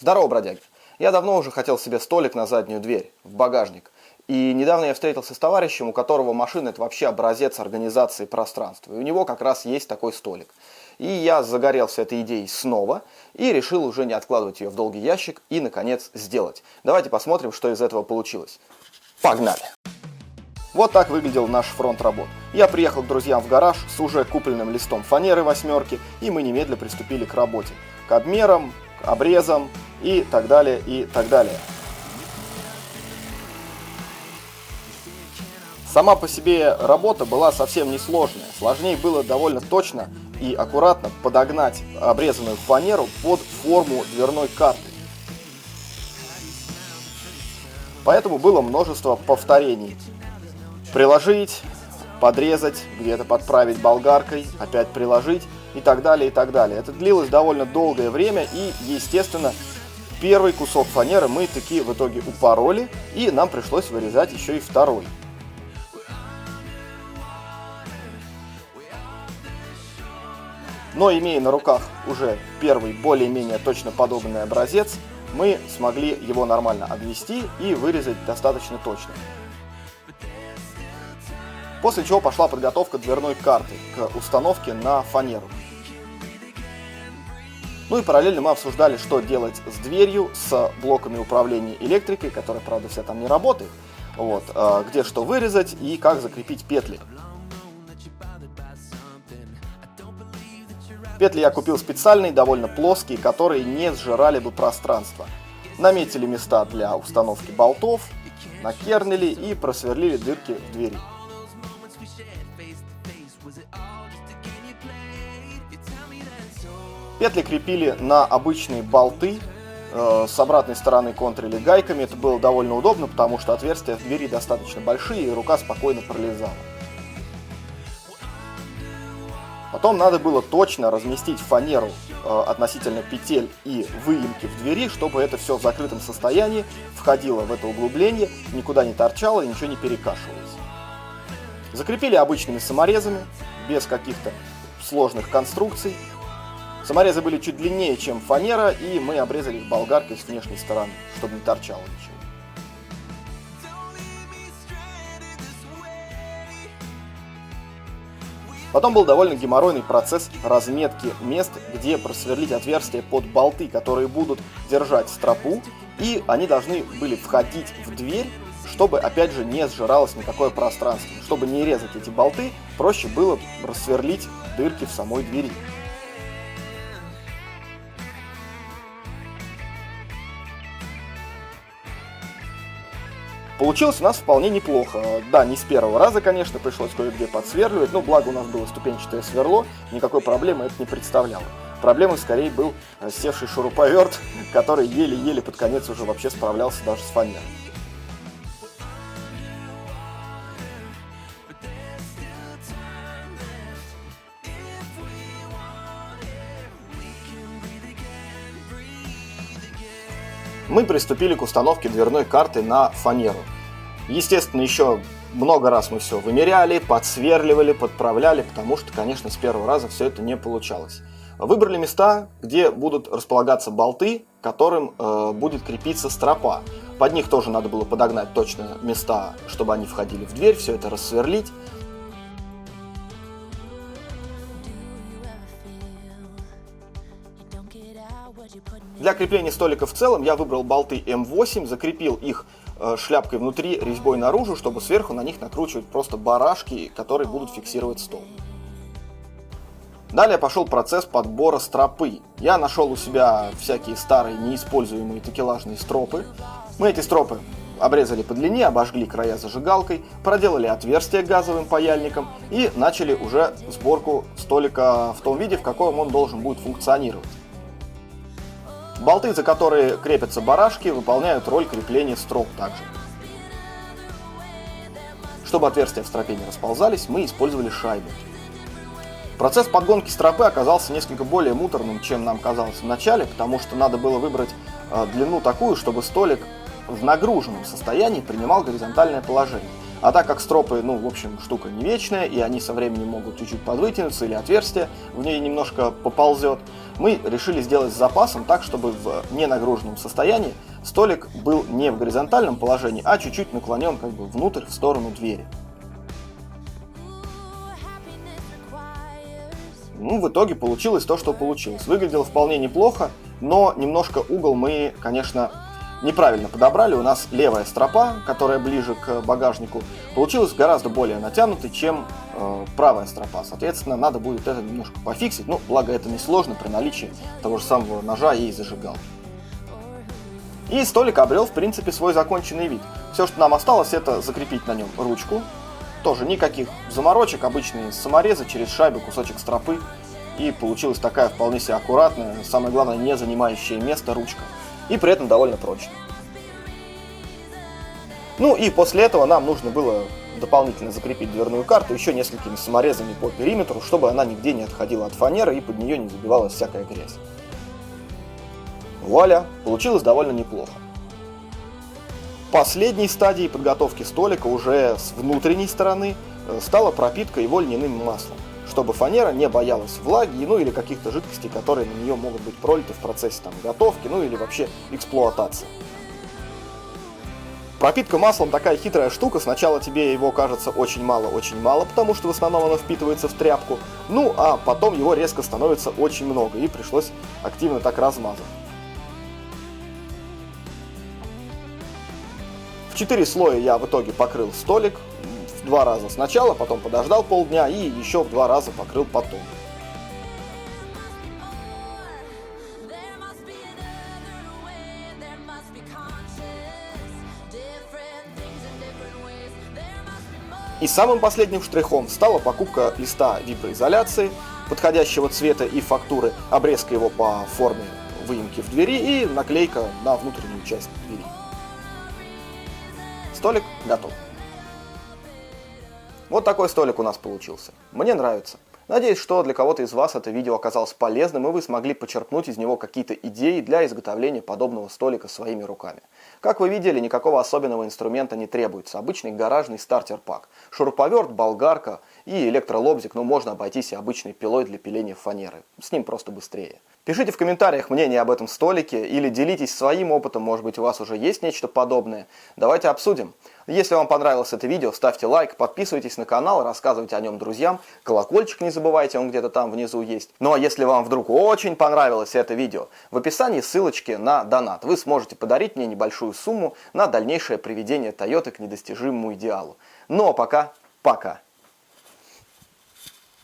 Здорово, бродяги! Я давно уже хотел себе столик на заднюю дверь, в багажник. И недавно я встретился с товарищем, у которого машина это вообще образец организации пространства. И у него как раз есть такой столик. И я загорелся этой идеей снова и решил уже не откладывать ее в долгий ящик и, наконец, сделать. Давайте посмотрим, что из этого получилось. Погнали! Вот так выглядел наш фронт работ. Я приехал к друзьям в гараж с уже купленным листом фанеры восьмерки, и мы немедленно приступили к работе. К обмерам, к обрезам и так далее, и так далее. Сама по себе работа была совсем несложная. Сложнее было довольно точно и аккуратно подогнать обрезанную фанеру под форму дверной карты. Поэтому было множество повторений. Приложить, подрезать, где-то подправить болгаркой, опять приложить и так далее, и так далее. Это длилось довольно долгое время и, естественно, первый кусок фанеры мы таки в итоге упороли, и нам пришлось вырезать еще и второй. Но имея на руках уже первый более-менее точно подобный образец, мы смогли его нормально обвести и вырезать достаточно точно. После чего пошла подготовка дверной карты к установке на фанеру. Ну и параллельно мы обсуждали, что делать с дверью, с блоками управления электрикой, которые, правда, вся там не работает, где что вырезать и как закрепить петли. Петли я купил специальные, довольно плоские, которые не сжирали бы пространство. Наметили места для установки болтов, накернили и просверлили дырки в двери. Петли крепили на обычные болты, с обратной стороны контрили гайками. Это было довольно удобно, потому что отверстия в двери достаточно большие, и рука спокойно пролезала. Потом надо было точно разместить фанеру относительно петель и выемки в двери, чтобы это все в закрытом состоянии входило в это углубление, никуда не торчало и ничего не перекашивалось. Закрепили обычными саморезами, без каких-то сложных конструкций. Саморезы были чуть длиннее, чем фанера, и мы обрезали их болгаркой с внешней стороны, чтобы не торчало ничего. Потом был довольно геморройный процесс разметки мест, где просверлить отверстия под болты, которые будут держать стропу, и они должны были входить в дверь, чтобы, опять же, не сжиралось никакое пространство. Чтобы не резать эти болты, проще было просверлить дырки в самой двери. Получилось у нас вполне неплохо. Да, не с первого раза, конечно, пришлось кое-где подсверливать, но благо у нас было ступенчатое сверло, никакой проблемы это не представляло. Проблемой скорее был севший шуруповерт, который еле-еле под конец уже вообще справлялся даже с фанерой. Мы приступили к установке дверной карты на фанеру. Естественно, еще много раз мы все вымеряли, подсверливали, подправляли, потому что, конечно, с первого раза все это не получалось. Выбрали места, где будут располагаться болты, к которым будет крепиться стропа. Под них тоже надо было подогнать точно места, чтобы они входили в дверь, все это рассверлить. Для крепления столика в целом я выбрал болты М8, закрепил их шляпкой внутри, резьбой наружу, чтобы сверху на них накручивать просто барашки, которые будут фиксировать стол. Далее пошел процесс подбора стропы. Я нашел у себя всякие старые неиспользуемые такелажные стропы. Мы эти стропы обрезали по длине, обожгли края зажигалкой, проделали отверстие газовым паяльником и начали уже сборку столика в том виде, в каком он должен будет функционировать. Болты, за которые крепятся барашки, выполняют роль крепления строп также. Чтобы отверстия в стропе не расползались, мы использовали шайбы. Процесс подгонки стропы оказался несколько более муторным, чем нам казалось в начале, потому что надо было выбрать длину такую, чтобы столик в нагруженном состоянии принимал горизонтальное положение. А так как стропы, в общем, штука не вечная, и они со временем могут чуть-чуть подвытянуться, или отверстие в ней немножко поползет, мы решили сделать с запасом так, чтобы в ненагруженном состоянии столик был не в горизонтальном положении, а чуть-чуть наклонен внутрь, в сторону двери. В итоге получилось то, что получилось. Выглядело вполне неплохо, но немножко угол мы, конечно, неправильно подобрали. У нас левая стропа, которая ближе к багажнику, получилась гораздо более натянутой, чем правая стропа. Соответственно, надо будет это немножко пофиксить. Благо это несложно при наличии того же самого ножа и зажигалки. И столик обрел, в принципе, свой законченный вид. Все, что нам осталось, это закрепить на нем ручку. Тоже никаких заморочек, обычные саморезы, через шайбу кусочек стропы. И получилась такая вполне себе аккуратная, самое главное, не занимающая место ручка. И при этом довольно прочная. И после этого нам нужно было дополнительно закрепить дверную карту еще несколькими саморезами по периметру, чтобы она нигде не отходила от фанеры и под нее не забивалась всякая грязь. Вуаля, получилось довольно неплохо. Последней стадией подготовки столика уже с внутренней стороны стала пропитка его льняным маслом, чтобы фанера не боялась влаги, или каких-то жидкостей, которые на нее могут быть пролиты в процессе готовки, или вообще эксплуатации. Пропитка маслом такая хитрая штука, сначала тебе его кажется очень мало, потому что в основном оно впитывается в тряпку, а потом его резко становится очень много, и пришлось активно так размазать. В 4 слоя я в итоге покрыл столик в 2 раза сначала, потом подождал полдня и еще в 2 раза покрыл потом. И самым последним штрихом стала покупка листа виброизоляции подходящего цвета и фактуры, обрезка его по форме выемки в двери и наклейка на внутреннюю часть двери. Столик готов. Вот такой столик у нас получился. Мне нравится. Надеюсь, что для кого-то из вас это видео оказалось полезным, и вы смогли почерпнуть из него какие-то идеи для изготовления подобного столика своими руками. Как вы видели, никакого особенного инструмента не требуется. Обычный гаражный стартер-пак. Шуруповерт, болгарка и электролобзик, можно обойтись и обычной пилой для пиления фанеры. С ним просто быстрее. Пишите в комментариях мнение об этом столике или делитесь своим опытом, может быть у вас уже есть нечто подобное. Давайте обсудим. Если вам понравилось это видео, ставьте лайк, подписывайтесь на канал, рассказывайте о нем друзьям, колокольчик не забывайте, он где-то там внизу есть. А если вам вдруг очень понравилось это видео, в описании ссылочки на донат. Вы сможете подарить мне небольшую сумму на дальнейшее приведение Toyota к недостижимому идеалу. А пока.